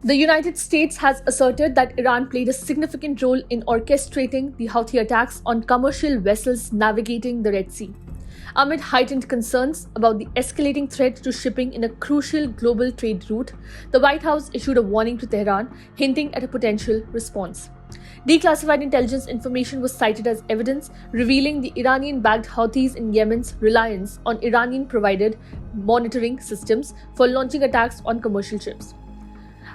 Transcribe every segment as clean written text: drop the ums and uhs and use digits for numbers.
The United States has asserted that Iran played a significant role in orchestrating the Houthi attacks on commercial vessels navigating the Red Sea. Amid heightened concerns about the escalating threat to shipping in a crucial global trade route, the White House issued a warning to Tehran, hinting at a potential response. Declassified intelligence information was cited as evidence, revealing the Iranian-backed Houthis in Yemen's reliance on Iranian-provided monitoring systems for launching attacks on commercial ships.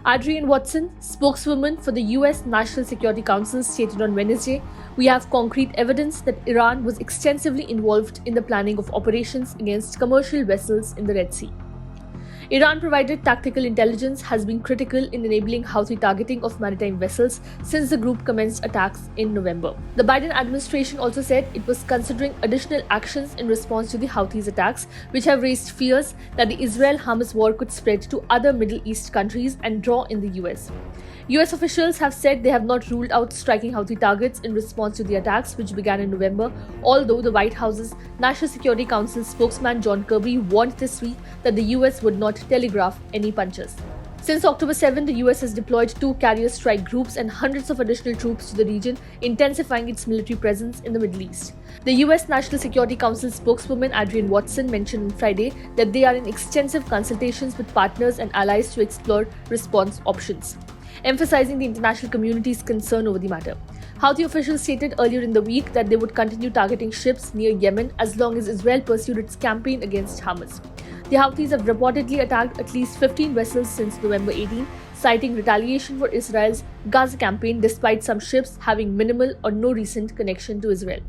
Adrienne Watson, spokeswoman for the US National Security Council, stated on Wednesday, "We have concrete evidence that Iran was extensively involved in the planning of operations against commercial vessels in the Red Sea." Iran-provided tactical intelligence has been critical in enabling Houthi targeting of maritime vessels since the group commenced attacks in November. The Biden administration also said it was considering additional actions in response to the Houthis' attacks, which have raised fears that the Israel-Hamas war could spread to other Middle East countries and draw in the US. US officials have said they have not ruled out striking Houthi targets in response to the attacks, which began in November, although the White House's National Security Council spokesman John Kirby warned this week that the US would not telegraph any punches. Since October 7, the US has deployed 2 carrier strike groups and hundreds of additional troops to the region, intensifying its military presence in the Middle East. The US National Security Council spokeswoman Adrienne Watson mentioned on Friday that they are in extensive consultations with partners and allies to explore response options, emphasizing the international community's concern over the matter. Houthi officials stated earlier in the week that they would continue targeting ships near Yemen as long as Israel pursued its campaign against Hamas. The Houthis have reportedly attacked at least 15 vessels since November 18, citing retaliation for Israel's Gaza campaign despite some ships having minimal or no recent connection to Israel.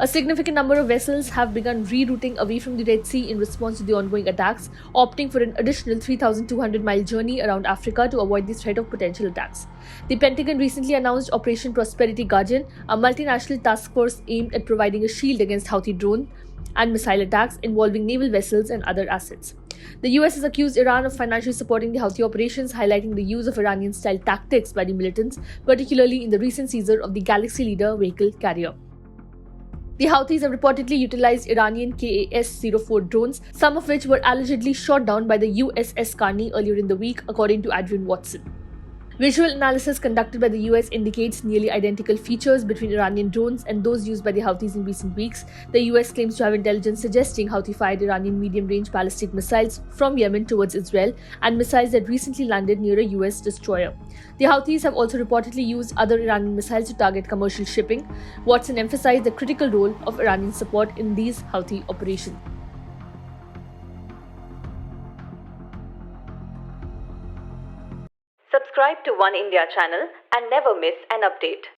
A significant number of vessels have begun rerouting away from the Red Sea in response to the ongoing attacks, opting for an additional 3,200-mile journey around Africa to avoid the threat of potential attacks. The Pentagon recently announced Operation Prosperity Guardian, a multinational task force aimed at providing a shield against Houthi drone and missile attacks involving naval vessels and other assets. The US has accused Iran of financially supporting the Houthi operations, highlighting the use of Iranian-style tactics by the militants, particularly in the recent seizure of the Galaxy Leader vehicle carrier. The Houthis have reportedly utilized Iranian KAS-04 drones, some of which were allegedly shot down by the USS Carney earlier in the week, according to Adrienne Watson. Visual analysis conducted by the US indicates nearly identical features between Iranian drones and those used by the Houthis in recent weeks. The US claims to have intelligence suggesting Houthi-fired Iranian medium-range ballistic missiles from Yemen towards Israel and missiles that recently landed near a US destroyer. The Houthis have also reportedly used other Iranian missiles to target commercial shipping. Watson emphasized the critical role of Iranian support in these Houthi operations. Subscribe to One India channel and never miss an update.